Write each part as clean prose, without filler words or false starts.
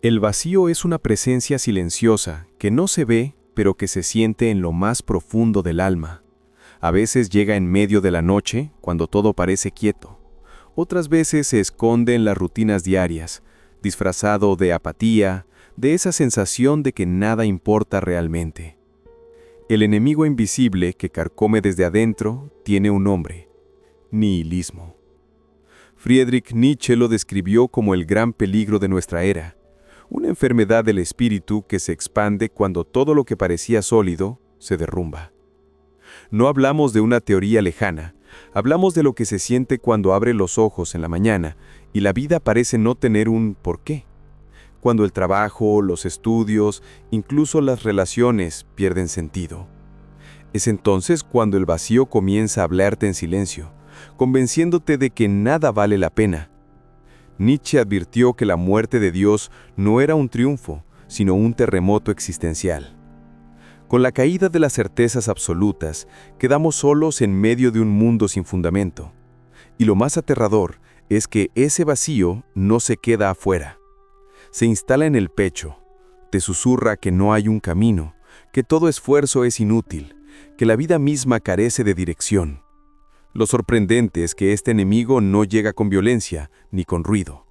El vacío es una presencia silenciosa que no se ve, pero que se siente en lo más profundo del alma. A veces llega en medio de la noche, cuando todo parece quieto. Otras veces se esconde en las rutinas diarias, disfrazado de apatía, de esa sensación de que nada importa realmente. El enemigo invisible que carcome desde adentro tiene un nombre: nihilismo. Friedrich Nietzsche lo describió como el gran peligro de nuestra era, una enfermedad del espíritu que se expande cuando todo lo que parecía sólido se derrumba. No hablamos de una teoría lejana, hablamos de lo que se siente cuando abre los ojos en la mañana y la vida parece no tener un porqué. Cuando el trabajo, los estudios, incluso las relaciones pierden sentido. Es entonces cuando el vacío comienza a hablarte en silencio, convenciéndote de que nada vale la pena. Nietzsche advirtió que la muerte de Dios no era un triunfo, sino un terremoto existencial. Con la caída de las certezas absolutas, quedamos solos en medio de un mundo sin fundamento. Y lo más aterrador es que ese vacío no se queda afuera. Se instala en el pecho, te susurra que no hay un camino, que todo esfuerzo es inútil, que la vida misma carece de dirección. Lo sorprendente es que este enemigo no llega con violencia ni con ruido.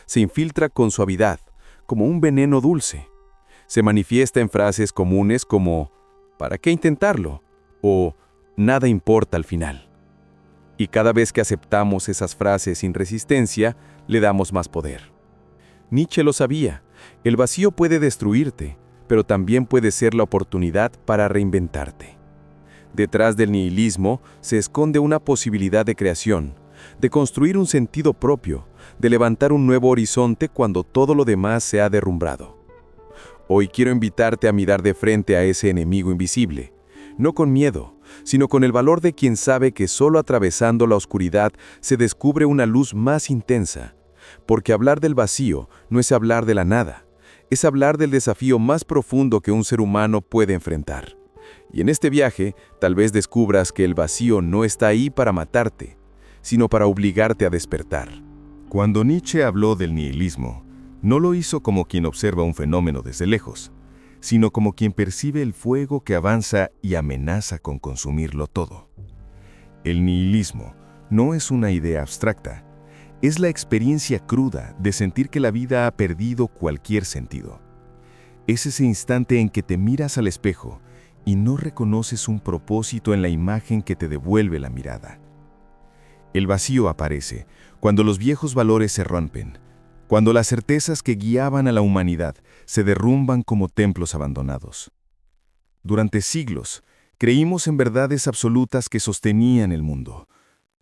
Se infiltra con suavidad, como un veneno dulce. Se manifiesta en frases comunes como ¿para qué intentarlo? O nada importa al final. Y cada vez que aceptamos esas frases sin resistencia, le damos más poder. Nietzsche lo sabía, el vacío puede destruirte, pero también puede ser la oportunidad para reinventarte. Detrás del nihilismo se esconde una posibilidad de creación, de construir un sentido propio, de levantar un nuevo horizonte cuando todo lo demás se ha derrumbado. Hoy quiero invitarte a mirar de frente a ese enemigo invisible, no con miedo, sino con el valor de quien sabe que solo atravesando la oscuridad se descubre una luz más intensa, porque hablar del vacío no es hablar de la nada, es hablar del desafío más profundo que un ser humano puede enfrentar. Y en este viaje, tal vez descubras que el vacío no está ahí para matarte, sino para obligarte a despertar. Cuando Nietzsche habló del nihilismo, no lo hizo como quien observa un fenómeno desde lejos, sino como quien percibe el fuego que avanza y amenaza con consumirlo todo. El nihilismo no es una idea abstracta, es la experiencia cruda de sentir que la vida ha perdido cualquier sentido. Es ese instante en que te miras al espejo y no reconoces un propósito en la imagen que te devuelve la mirada. El vacío aparece cuando los viejos valores se rompen, cuando las certezas que guiaban a la humanidad se derrumban como templos abandonados. Durante siglos, creímos en verdades absolutas que sostenían el mundo: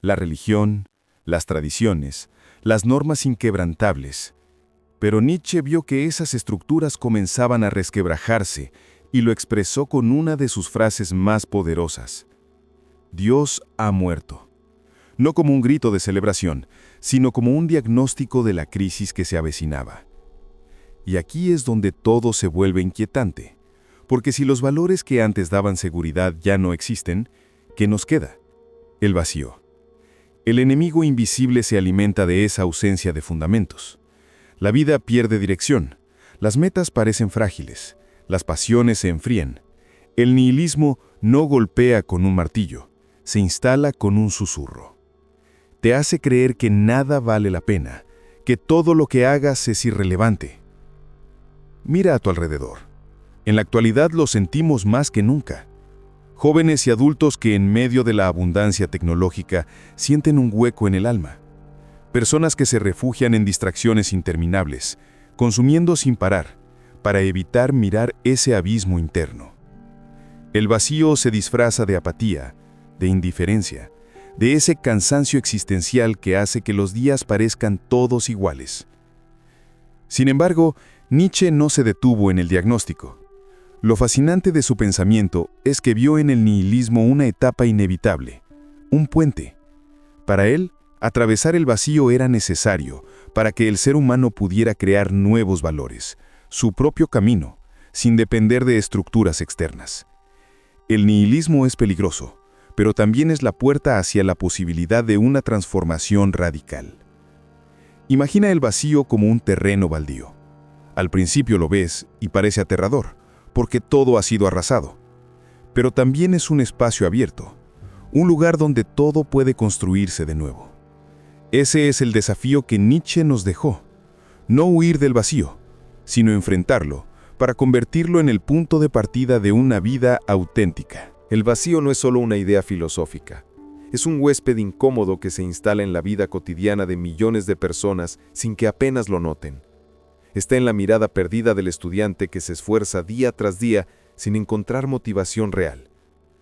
la religión, las tradiciones, las normas inquebrantables. Pero Nietzsche vio que esas estructuras comenzaban a resquebrajarse y lo expresó con una de sus frases más poderosas: Dios ha muerto. No como un grito de celebración, sino como un diagnóstico de la crisis que se avecinaba. Y aquí es donde todo se vuelve inquietante, porque si los valores que antes daban seguridad ya no existen, ¿qué nos queda? El vacío. El enemigo invisible se alimenta de esa ausencia de fundamentos. La vida pierde dirección, las metas parecen frágiles, las pasiones se enfrían. El nihilismo no golpea con un martillo, se instala con un susurro. Te hace creer que nada vale la pena, que todo lo que hagas es irrelevante. Mira a tu alrededor. En la actualidad lo sentimos más que nunca. Jóvenes y adultos que en medio de la abundancia tecnológica sienten un hueco en el alma. Personas que se refugian en distracciones interminables, consumiendo sin parar, para evitar mirar ese abismo interno. El vacío se disfraza de apatía, de indiferencia, de ese cansancio existencial que hace que los días parezcan todos iguales. Sin embargo, Nietzsche no se detuvo en el diagnóstico. Lo fascinante de su pensamiento es que vio en el nihilismo una etapa inevitable, un puente. Para él, atravesar el vacío era necesario para que el ser humano pudiera crear nuevos valores, su propio camino, sin depender de estructuras externas. El nihilismo es peligroso, pero también es la puerta hacia la posibilidad de una transformación radical. Imagina el vacío como un terreno baldío. Al principio lo ves y parece aterrador, porque todo ha sido arrasado. Pero también es un espacio abierto, un lugar donde todo puede construirse de nuevo. Ese es el desafío que Nietzsche nos dejó. No huir del vacío, sino enfrentarlo para convertirlo en el punto de partida de una vida auténtica. El vacío no es solo una idea filosófica. Es un huésped incómodo que se instala en la vida cotidiana de millones de personas sin que apenas lo noten. Está en la mirada perdida del estudiante que se esfuerza día tras día sin encontrar motivación real.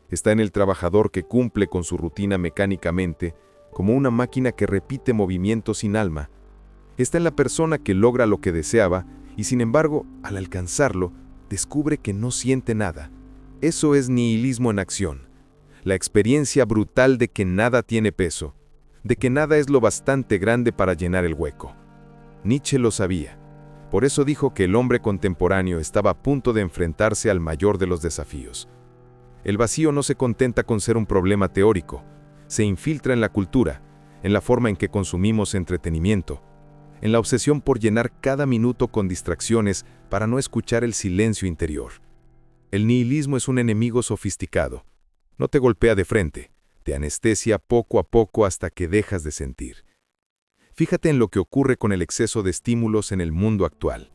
Está en el trabajador que cumple con su rutina mecánicamente, como una máquina que repite movimientos sin alma. Está en la persona que logra lo que deseaba y, sin embargo, al alcanzarlo, descubre que no siente nada. Eso es nihilismo en acción. La experiencia brutal de que nada tiene peso, de que nada es lo bastante grande para llenar el hueco. Nietzsche lo sabía. Por eso dijo que el hombre contemporáneo estaba a punto de enfrentarse al mayor de los desafíos. El vacío no se contenta con ser un problema teórico, se infiltra en la cultura, en la forma en que consumimos entretenimiento, en la obsesión por llenar cada minuto con distracciones para no escuchar el silencio interior. El nihilismo es un enemigo sofisticado. No te golpea de frente, te anestesia poco a poco hasta que dejas de sentir. Fíjate en lo que ocurre con el exceso de estímulos en el mundo actual.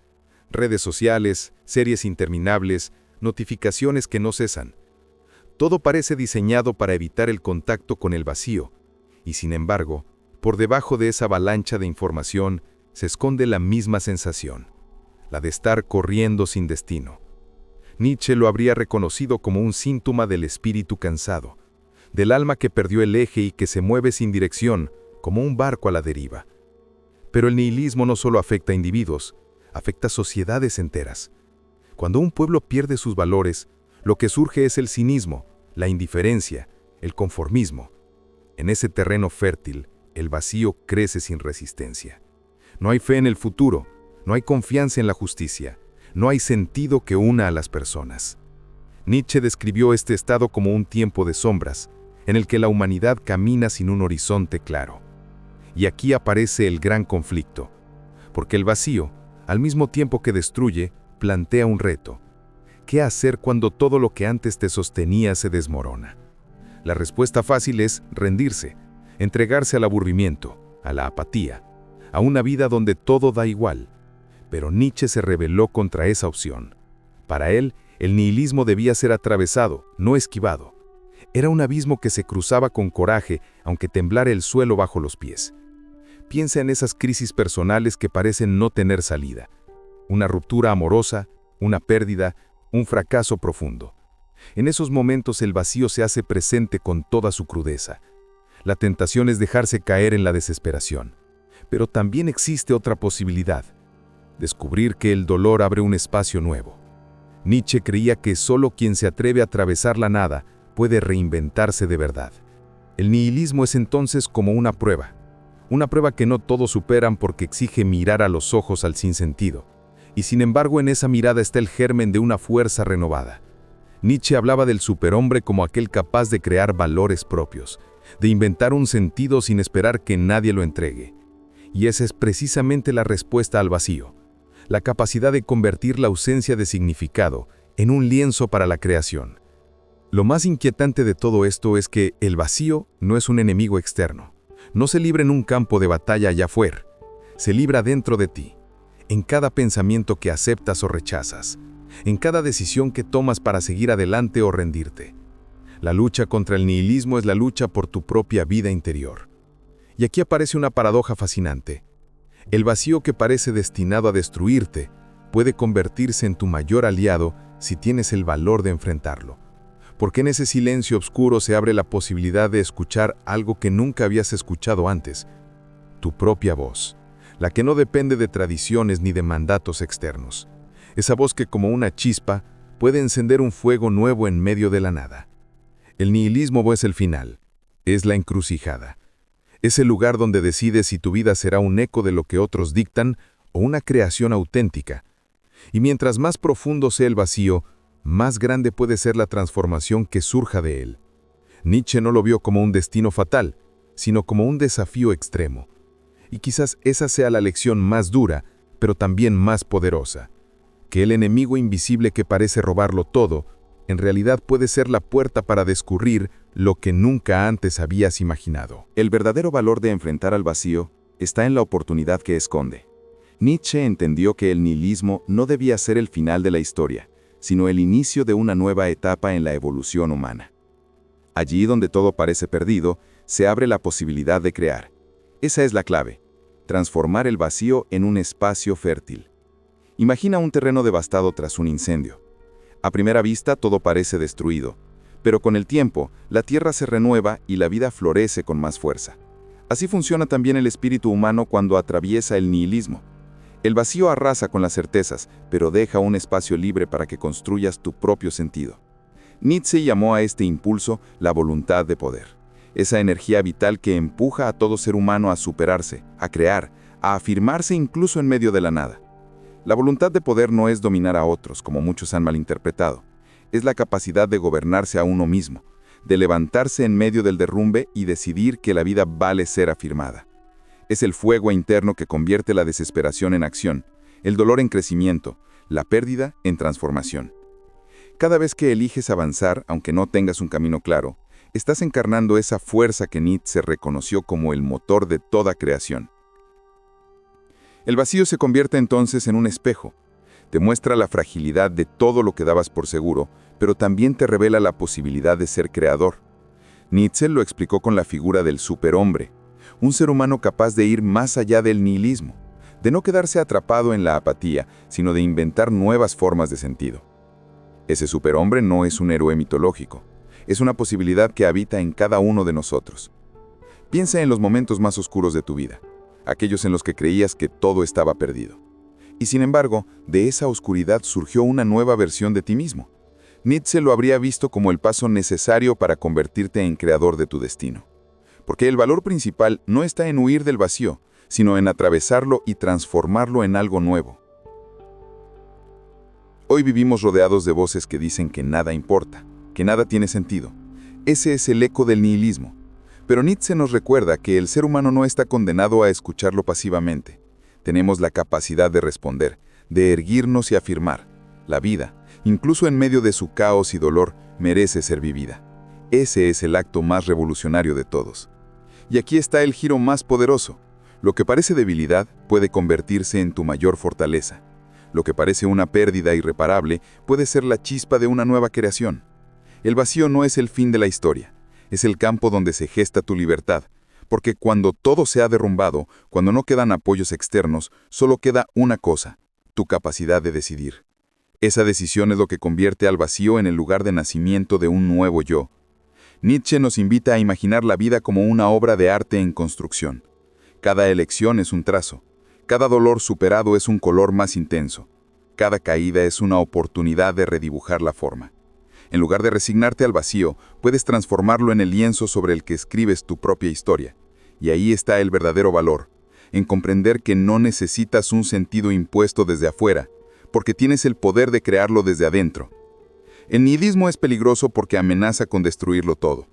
Redes sociales, series interminables, notificaciones que no cesan. Todo parece diseñado para evitar el contacto con el vacío, y sin embargo, por debajo de esa avalancha de información se esconde la misma sensación, la de estar corriendo sin destino. Nietzsche lo habría reconocido como un síntoma del espíritu cansado, del alma que perdió el eje y que se mueve sin dirección, como un barco a la deriva. Pero el nihilismo no solo afecta a individuos, afecta a sociedades enteras. Cuando un pueblo pierde sus valores, lo que surge es el cinismo, la indiferencia, el conformismo. En ese terreno fértil, el vacío crece sin resistencia. No hay fe en el futuro, no hay confianza en la justicia, no hay sentido que una a las personas. Nietzsche describió este estado como un tiempo de sombras, en el que la humanidad camina sin un horizonte claro. Y aquí aparece el gran conflicto, porque el vacío, al mismo tiempo que destruye, plantea un reto. ¿Qué hacer cuando todo lo que antes te sostenía se desmorona? La respuesta fácil es rendirse, entregarse al aburrimiento, a la apatía, a una vida donde todo da igual. Pero Nietzsche se rebeló contra esa opción. Para él, el nihilismo debía ser atravesado, no esquivado. Era un abismo que se cruzaba con coraje, aunque temblara el suelo bajo los pies. Piensa en esas crisis personales que parecen no tener salida. Una ruptura amorosa, una pérdida, un fracaso profundo. En esos momentos el vacío se hace presente con toda su crudeza. La tentación es dejarse caer en la desesperación. Pero también existe otra posibilidad: descubrir que el dolor abre un espacio nuevo. Nietzsche creía que solo quien se atreve a atravesar la nada puede reinventarse de verdad. El nihilismo es entonces como una prueba que no todos superan porque exige mirar a los ojos al sinsentido. Y sin embargo en esa mirada está el germen de una fuerza renovada. Nietzsche hablaba del superhombre como aquel capaz de crear valores propios, de inventar un sentido sin esperar que nadie lo entregue. Y esa es precisamente la respuesta al vacío, la capacidad de convertir la ausencia de significado en un lienzo para la creación. Lo más inquietante de todo esto es que el vacío no es un enemigo externo. No se libra en un campo de batalla allá afuera, se libra dentro de ti, en cada pensamiento que aceptas o rechazas, en cada decisión que tomas para seguir adelante o rendirte. La lucha contra el nihilismo es la lucha por tu propia vida interior. Y aquí aparece una paradoja fascinante. El vacío que parece destinado a destruirte puede convertirse en tu mayor aliado si tienes el valor de enfrentarlo. Porque en ese silencio oscuro se abre la posibilidad de escuchar algo que nunca habías escuchado antes: tu propia voz, la que no depende de tradiciones ni de mandatos externos. Esa voz que, como una chispa, puede encender un fuego nuevo en medio de la nada. El nihilismo no es el final, es la encrucijada. Es el lugar donde decides si tu vida será un eco de lo que otros dictan o una creación auténtica. Y mientras más profundo sea el vacío, más grande puede ser la transformación que surja de él. Nietzsche no lo vio como un destino fatal, sino como un desafío extremo. Y quizás esa sea la lección más dura, pero también más poderosa. Que el enemigo invisible que parece robarlo todo, en realidad puede ser la puerta para descubrir lo que nunca antes habías imaginado. El verdadero valor de enfrentar al vacío está en la oportunidad que esconde. Nietzsche entendió que el nihilismo no debía ser el final de la historia, sino el inicio de una nueva etapa en la evolución humana. Allí donde todo parece perdido, se abre la posibilidad de crear. Esa es la clave: transformar el vacío en un espacio fértil. Imagina un terreno devastado tras un incendio. A primera vista todo parece destruido, pero con el tiempo la tierra se renueva y la vida florece con más fuerza. Así funciona también el espíritu humano cuando atraviesa el nihilismo. El vacío arrasa con las certezas, pero deja un espacio libre para que construyas tu propio sentido. Nietzsche llamó a este impulso la voluntad de poder. Esa energía vital que empuja a todo ser humano a superarse, a crear, a afirmarse incluso en medio de la nada. La voluntad de poder no es dominar a otros, como muchos han malinterpretado. Es la capacidad de gobernarse a uno mismo, de levantarse en medio del derrumbe y decidir que la vida vale ser afirmada. Es el fuego interno que convierte la desesperación en acción, el dolor en crecimiento, la pérdida en transformación. Cada vez que eliges avanzar, aunque no tengas un camino claro, estás encarnando esa fuerza que Nietzsche reconoció como el motor de toda creación. El vacío se convierte entonces en un espejo. Te muestra la fragilidad de todo lo que dabas por seguro, pero también te revela la posibilidad de ser creador. Nietzsche lo explicó con la figura del superhombre, un ser humano capaz de ir más allá del nihilismo, de no quedarse atrapado en la apatía, sino de inventar nuevas formas de sentido. Ese superhombre no es un héroe mitológico, es una posibilidad que habita en cada uno de nosotros. Piensa en los momentos más oscuros de tu vida, aquellos en los que creías que todo estaba perdido. Y sin embargo, de esa oscuridad surgió una nueva versión de ti mismo. Nietzsche lo habría visto como el paso necesario para convertirte en creador de tu destino. Porque el valor principal no está en huir del vacío, sino en atravesarlo y transformarlo en algo nuevo. Hoy vivimos rodeados de voces que dicen que nada importa, que nada tiene sentido. Ese es el eco del nihilismo. Pero Nietzsche nos recuerda que el ser humano no está condenado a escucharlo pasivamente. Tenemos la capacidad de responder, de erguirnos y afirmar. La vida, incluso en medio de su caos y dolor, merece ser vivida. Ese es el acto más revolucionario de todos. Y aquí está el giro más poderoso. Lo que parece debilidad puede convertirse en tu mayor fortaleza. Lo que parece una pérdida irreparable puede ser la chispa de una nueva creación. El vacío no es el fin de la historia, es el campo donde se gesta tu libertad, porque cuando todo se ha derrumbado, cuando no quedan apoyos externos, solo queda una cosa: tu capacidad de decidir. Esa decisión es lo que convierte al vacío en el lugar de nacimiento de un nuevo yo. Nietzsche nos invita a imaginar la vida como una obra de arte en construcción. Cada elección es un trazo, cada dolor superado es un color más intenso, cada caída es una oportunidad de redibujar la forma. En lugar de resignarte al vacío, puedes transformarlo en el lienzo sobre el que escribes tu propia historia. Y ahí está el verdadero valor, en comprender que no necesitas un sentido impuesto desde afuera, porque tienes el poder de crearlo desde adentro. El nihilismo es peligroso porque amenaza con destruirlo todo,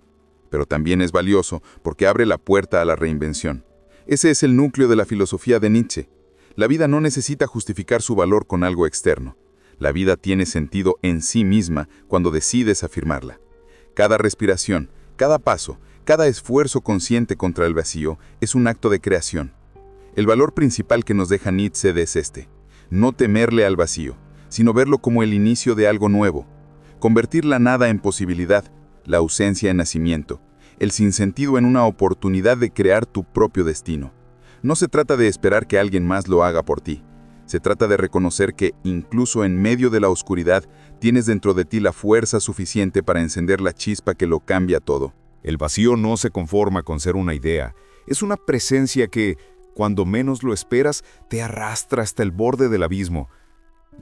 pero también es valioso porque abre la puerta a la reinvención. Ese es el núcleo de la filosofía de Nietzsche. La vida no necesita justificar su valor con algo externo. La vida tiene sentido en sí misma cuando decides afirmarla. Cada respiración, cada paso, cada esfuerzo consciente contra el vacío es un acto de creación. El valor principal que nos deja Nietzsche es este: no temerle al vacío, sino verlo como el inicio de algo nuevo. Convertir la nada en posibilidad, la ausencia en nacimiento, el sinsentido en una oportunidad de crear tu propio destino. No se trata de esperar que alguien más lo haga por ti. Se trata de reconocer que, incluso en medio de la oscuridad, tienes dentro de ti la fuerza suficiente para encender la chispa que lo cambia todo. El vacío no se conforma con ser una idea. Es una presencia que, cuando menos lo esperas, te arrastra hasta el borde del abismo.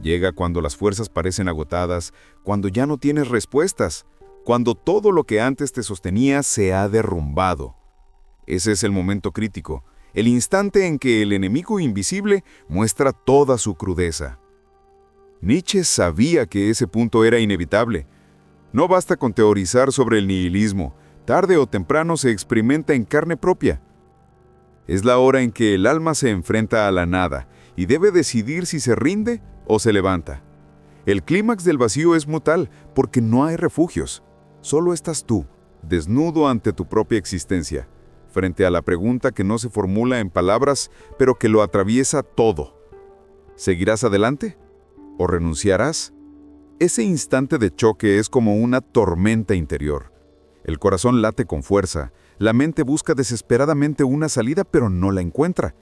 Llega cuando las fuerzas parecen agotadas, cuando ya no tienes respuestas, cuando todo lo que antes te sostenía se ha derrumbado. Ese es el momento crítico, el instante en que el enemigo invisible muestra toda su crudeza. Nietzsche sabía que ese punto era inevitable. No basta con teorizar sobre el nihilismo, tarde o temprano se experimenta en carne propia. Es la hora en que el alma se enfrenta a la nada y debe decidir si se rinde o se levanta. El clímax del vacío es mutal porque no hay refugios. Solo estás tú, desnudo ante tu propia existencia, frente a la pregunta que no se formula en palabras, pero que lo atraviesa todo. ¿Seguirás adelante? ¿O renunciarás? Ese instante de choque es como una tormenta interior. El corazón late con fuerza, la mente busca desesperadamente una salida, pero no la encuentra.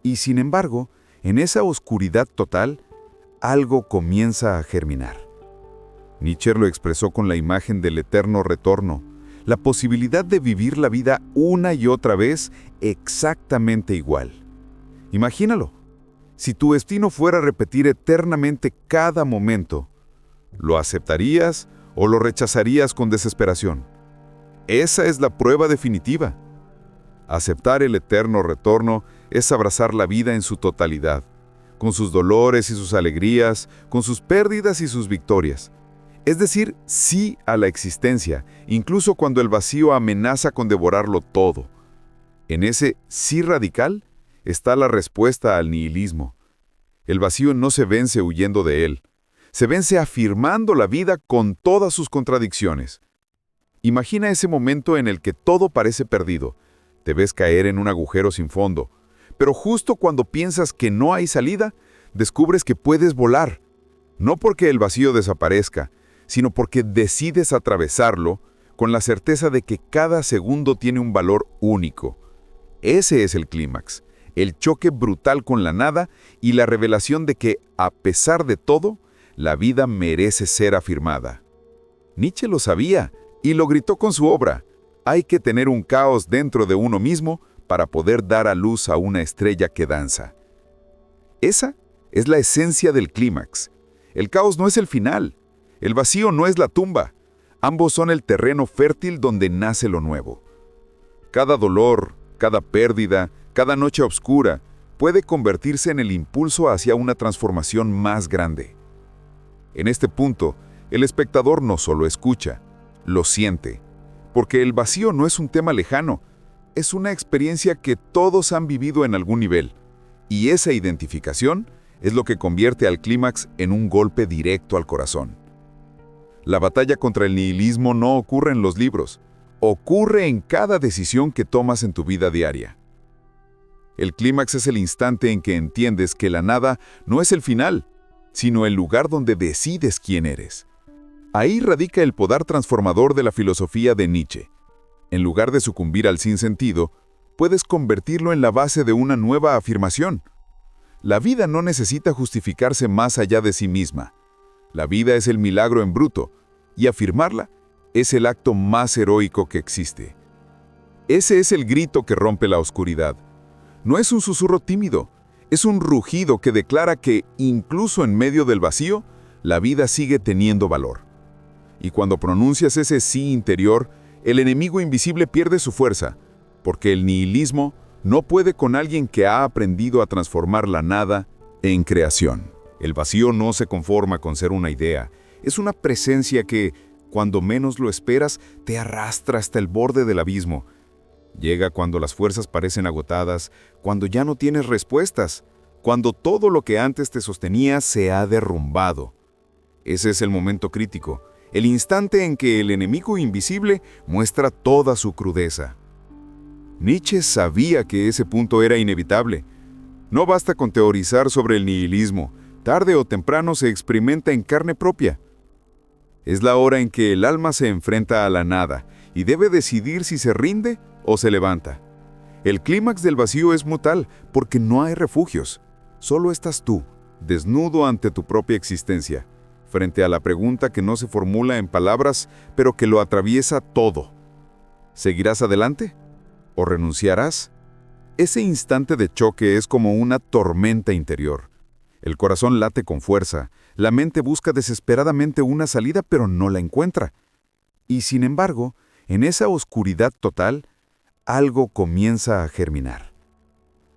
Y sin embargo, en esa oscuridad total, algo comienza a germinar. Nietzsche lo expresó con la imagen del eterno retorno, la posibilidad de vivir la vida una y otra vez exactamente igual. Imagínalo. Si tu destino fuera repetir eternamente cada momento, ¿lo aceptarías o lo rechazarías con desesperación? Esa es la prueba definitiva. Aceptar el eterno retorno es abrazar la vida en su totalidad, con sus dolores y sus alegrías, con sus pérdidas y sus victorias. Es decir, sí a la existencia, incluso cuando el vacío amenaza con devorarlo todo. En ese sí radical está la respuesta al nihilismo. El vacío no se vence huyendo de él, se vence afirmando la vida con todas sus contradicciones. Imagina ese momento en el que todo parece perdido. Te ves caer en un agujero sin fondo, pero justo cuando piensas que no hay salida, descubres que puedes volar. No porque el vacío desaparezca, sino porque decides atravesarlo con la certeza de que cada segundo tiene un valor único. Ese es el clímax, el choque brutal con la nada y la revelación de que, a pesar de todo, la vida merece ser afirmada. Nietzsche lo sabía y lo gritó con su obra. Hay que tener un caos dentro de uno mismo para poder dar a luz a una estrella que danza. Esa es la esencia del clímax. El caos no es el final. El vacío no es la tumba. Ambos son el terreno fértil donde nace lo nuevo. Cada dolor, cada pérdida, cada noche oscura puede convertirse en el impulso hacia una transformación más grande. En este punto, el espectador no solo escucha, lo siente, porque el vacío no es un tema lejano, es una experiencia que todos han vivido en algún nivel, y esa identificación es lo que convierte al clímax en un golpe directo al corazón. La batalla contra el nihilismo no ocurre en los libros, ocurre en cada decisión que tomas en tu vida diaria. El clímax es el instante en que entiendes que la nada no es el final, sino el lugar donde decides quién eres. Ahí radica el poder transformador de la filosofía de Nietzsche. En lugar de sucumbir al sinsentido, puedes convertirlo en la base de una nueva afirmación. La vida no necesita justificarse más allá de sí misma. La vida es el milagro en bruto, y afirmarla es el acto más heroico que existe. Ese es el grito que rompe la oscuridad. No es un susurro tímido, es un rugido que declara que, incluso en medio del vacío, la vida sigue teniendo valor. Y cuando pronuncias ese sí interior, el enemigo invisible pierde su fuerza, porque el nihilismo no puede con alguien que ha aprendido a transformar la nada en creación. El vacío no se conforma con ser una idea, es una presencia que, cuando menos lo esperas, te arrastra hasta el borde del abismo. Llega cuando las fuerzas parecen agotadas, cuando ya no tienes respuestas, cuando todo lo que antes te sostenía se ha derrumbado. Ese es el momento crítico, el instante en que el enemigo invisible muestra toda su crudeza. Nietzsche sabía que ese punto era inevitable. No basta con teorizar sobre el nihilismo, tarde o temprano se experimenta en carne propia. Es la hora en que el alma se enfrenta a la nada y debe decidir si se rinde o se levanta. El clímax del vacío es mutal porque no hay refugios. Solo estás tú, desnudo ante tu propia existencia, frente a la pregunta que no se formula en palabras, pero que lo atraviesa todo. ¿Seguirás adelante? ¿O renunciarás? Ese instante de choque es como una tormenta interior. El corazón late con fuerza, la mente busca desesperadamente una salida, pero no la encuentra. Y sin embargo, en esa oscuridad total, algo comienza a germinar.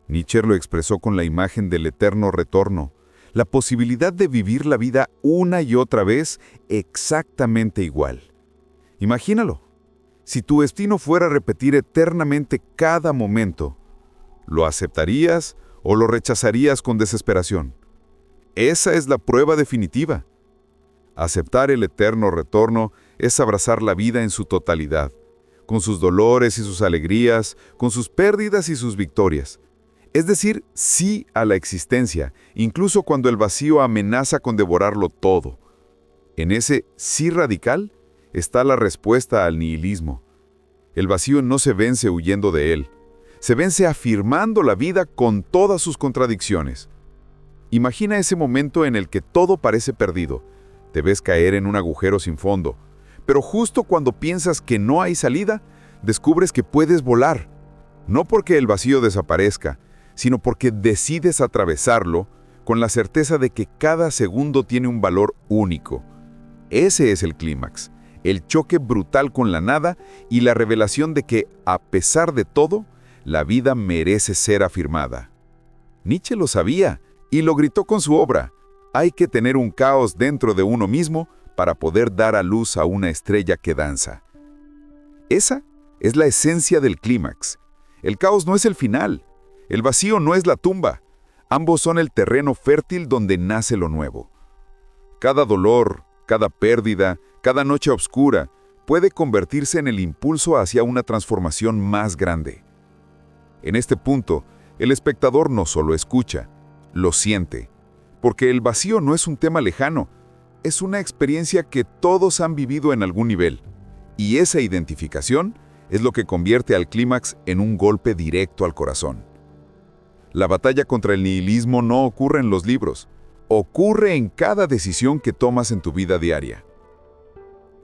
Nietzsche lo expresó con la imagen del eterno retorno, la posibilidad de vivir la vida una y otra vez exactamente igual. Imagínalo. Si tu destino fuera repetir eternamente cada momento, ¿lo aceptarías ¿O lo rechazarías con desesperación? Esa es la prueba definitiva. Aceptar el eterno retorno es abrazar la vida en su totalidad, con sus dolores y sus alegrías, con sus pérdidas y sus victorias. Es decir, sí a la existencia, incluso cuando el vacío amenaza con devorarlo todo. En ese sí radical está la respuesta al nihilismo. El vacío no se vence huyendo de él, se vence afirmando la vida con todas sus contradicciones. Imagina ese momento en el que todo parece perdido. Te ves caer en un agujero sin fondo, pero justo cuando piensas que no hay salida, descubres que puedes volar. No porque el vacío desaparezca, sino porque decides atravesarlo con la certeza de que cada segundo tiene un valor único. Ese es el clímax, el choque brutal con la nada y la revelación de que, a pesar de todo, la vida merece ser afirmada. Nietzsche lo sabía y lo gritó con su obra. Hay que tener un caos dentro de uno mismo para poder dar a luz a una estrella que danza. Esa es la esencia del clímax. El caos no es el final. El vacío no es la tumba. Ambos son el terreno fértil donde nace lo nuevo. Cada dolor, cada pérdida, cada noche oscura puede convertirse en el impulso hacia una transformación más grande. En este punto, el espectador no solo escucha, lo siente, porque el vacío no es un tema lejano, es una experiencia que todos han vivido en algún nivel, y esa identificación es lo que convierte al clímax en un golpe directo al corazón. La batalla contra el nihilismo no ocurre en los libros, ocurre en cada decisión que tomas en tu vida diaria.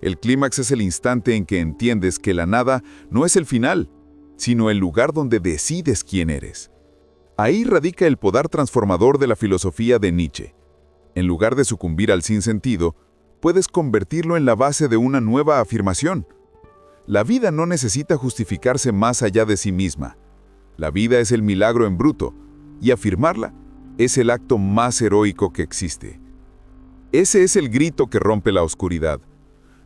El clímax es el instante en que entiendes que la nada no es el final, sino el lugar donde decides quién eres. Ahí radica el poder transformador de la filosofía de Nietzsche. En lugar de sucumbir al sinsentido, puedes convertirlo en la base de una nueva afirmación. La vida no necesita justificarse más allá de sí misma. La vida es el milagro en bruto, y afirmarla es el acto más heroico que existe. Ese es el grito que rompe la oscuridad.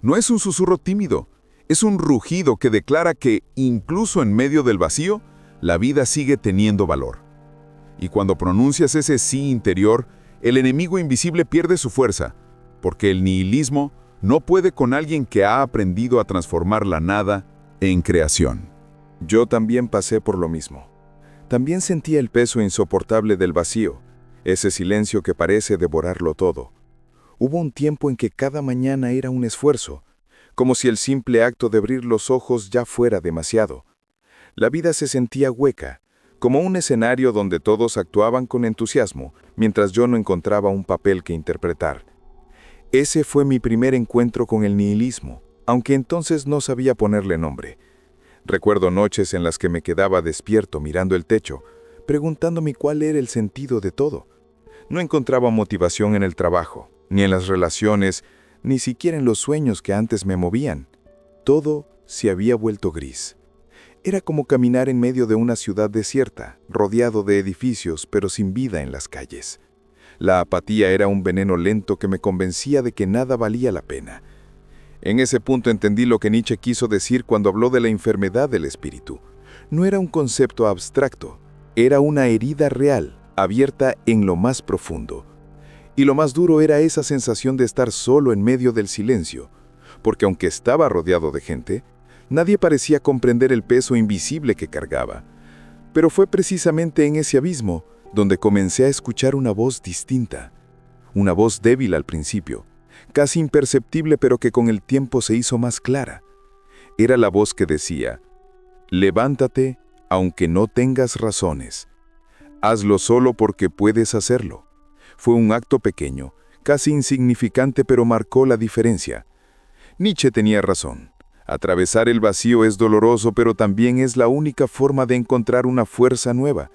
No es un susurro tímido, es un rugido que declara que, incluso en medio del vacío, la vida sigue teniendo valor. Y cuando pronuncias ese sí interior, el enemigo invisible pierde su fuerza, porque el nihilismo no puede con alguien que ha aprendido a transformar la nada en creación. Yo también pasé por lo mismo. También sentía el peso insoportable del vacío, ese silencio que parece devorarlo todo. Hubo un tiempo en que cada mañana era un esfuerzo, como si el simple acto de abrir los ojos ya fuera demasiado. La vida se sentía hueca, como un escenario donde todos actuaban con entusiasmo, mientras yo no encontraba un papel que interpretar. Ese fue mi primer encuentro con el nihilismo, aunque entonces no sabía ponerle nombre. Recuerdo noches en las que me quedaba despierto mirando el techo, preguntándome cuál era el sentido de todo. No encontraba motivación en el trabajo, ni en las relaciones, ni siquiera en los sueños que antes me movían. Todo se había vuelto gris. Era como caminar en medio de una ciudad desierta, rodeado de edificios, pero sin vida en las calles. La apatía era un veneno lento que me convencía de que nada valía la pena. En ese punto entendí lo que Nietzsche quiso decir cuando habló de la enfermedad del espíritu. No era un concepto abstracto, era una herida real, abierta en lo más profundo. Y lo más duro era esa sensación de estar solo en medio del silencio, porque aunque estaba rodeado de gente, nadie parecía comprender el peso invisible que cargaba. Pero fue precisamente en ese abismo donde comencé a escuchar una voz distinta. Una voz débil al principio, casi imperceptible, pero que con el tiempo se hizo más clara. Era la voz que decía: levántate aunque no tengas razones. Hazlo solo porque puedes hacerlo. Fue un acto pequeño, casi insignificante, pero marcó la diferencia. Nietzsche tenía razón. Atravesar el vacío es doloroso, pero también es la única forma de encontrar una fuerza nueva.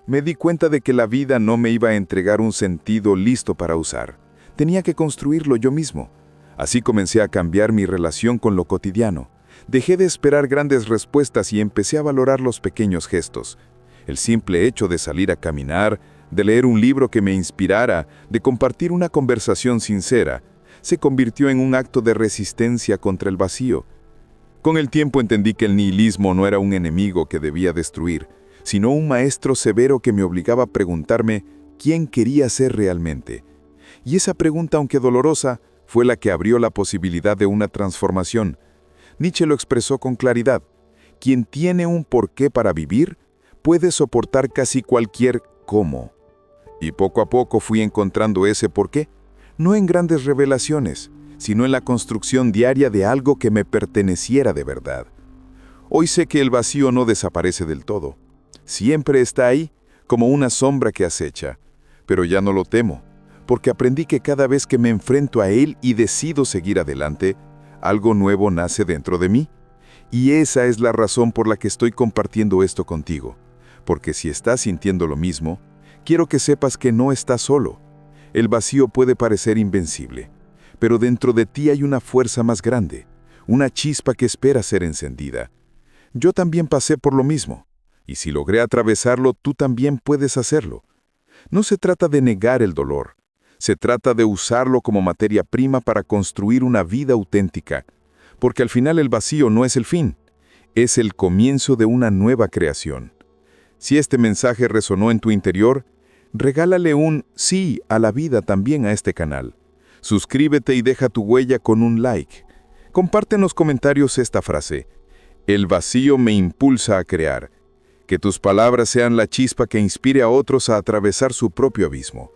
Me di cuenta de que la vida no me iba a entregar un sentido listo para usar. Tenía que construirlo yo mismo. Así comencé a cambiar mi relación con lo cotidiano. Dejé de esperar grandes respuestas y empecé a valorar los pequeños gestos. El simple hecho de salir a caminar, de leer un libro que me inspirara, de compartir una conversación sincera, se convirtió en un acto de resistencia contra el vacío. Con el tiempo entendí que el nihilismo no era un enemigo que debía destruir, sino un maestro severo que me obligaba a preguntarme quién quería ser realmente. Y esa pregunta, aunque dolorosa, fue la que abrió la posibilidad de una transformación. Nietzsche lo expresó con claridad. Quien tiene un porqué para vivir, puede soportar casi cualquier cómo. Y poco a poco fui encontrando ese porqué, no en grandes revelaciones, sino en la construcción diaria de algo que me perteneciera de verdad. Hoy sé que el vacío no desaparece del todo. Siempre está ahí, como una sombra que acecha. Pero ya no lo temo, porque aprendí que cada vez que me enfrento a él y decido seguir adelante, algo nuevo nace dentro de mí. Y esa es la razón por la que estoy compartiendo esto contigo. Porque si estás sintiendo lo mismo, quiero que sepas que no estás solo. El vacío puede parecer invencible, pero dentro de ti hay una fuerza más grande, una chispa que espera ser encendida. Yo también pasé por lo mismo, y si logré atravesarlo, tú también puedes hacerlo. No se trata de negar el dolor, se trata de usarlo como materia prima para construir una vida auténtica, porque al final el vacío no es el fin, es el comienzo de una nueva creación. Si este mensaje resonó en tu interior, regálale un sí a la vida también a este canal. Suscríbete y deja tu huella con un like. Comparte en los comentarios esta frase: el vacío me impulsa a crear. Que tus palabras sean la chispa que inspire a otros a atravesar su propio abismo.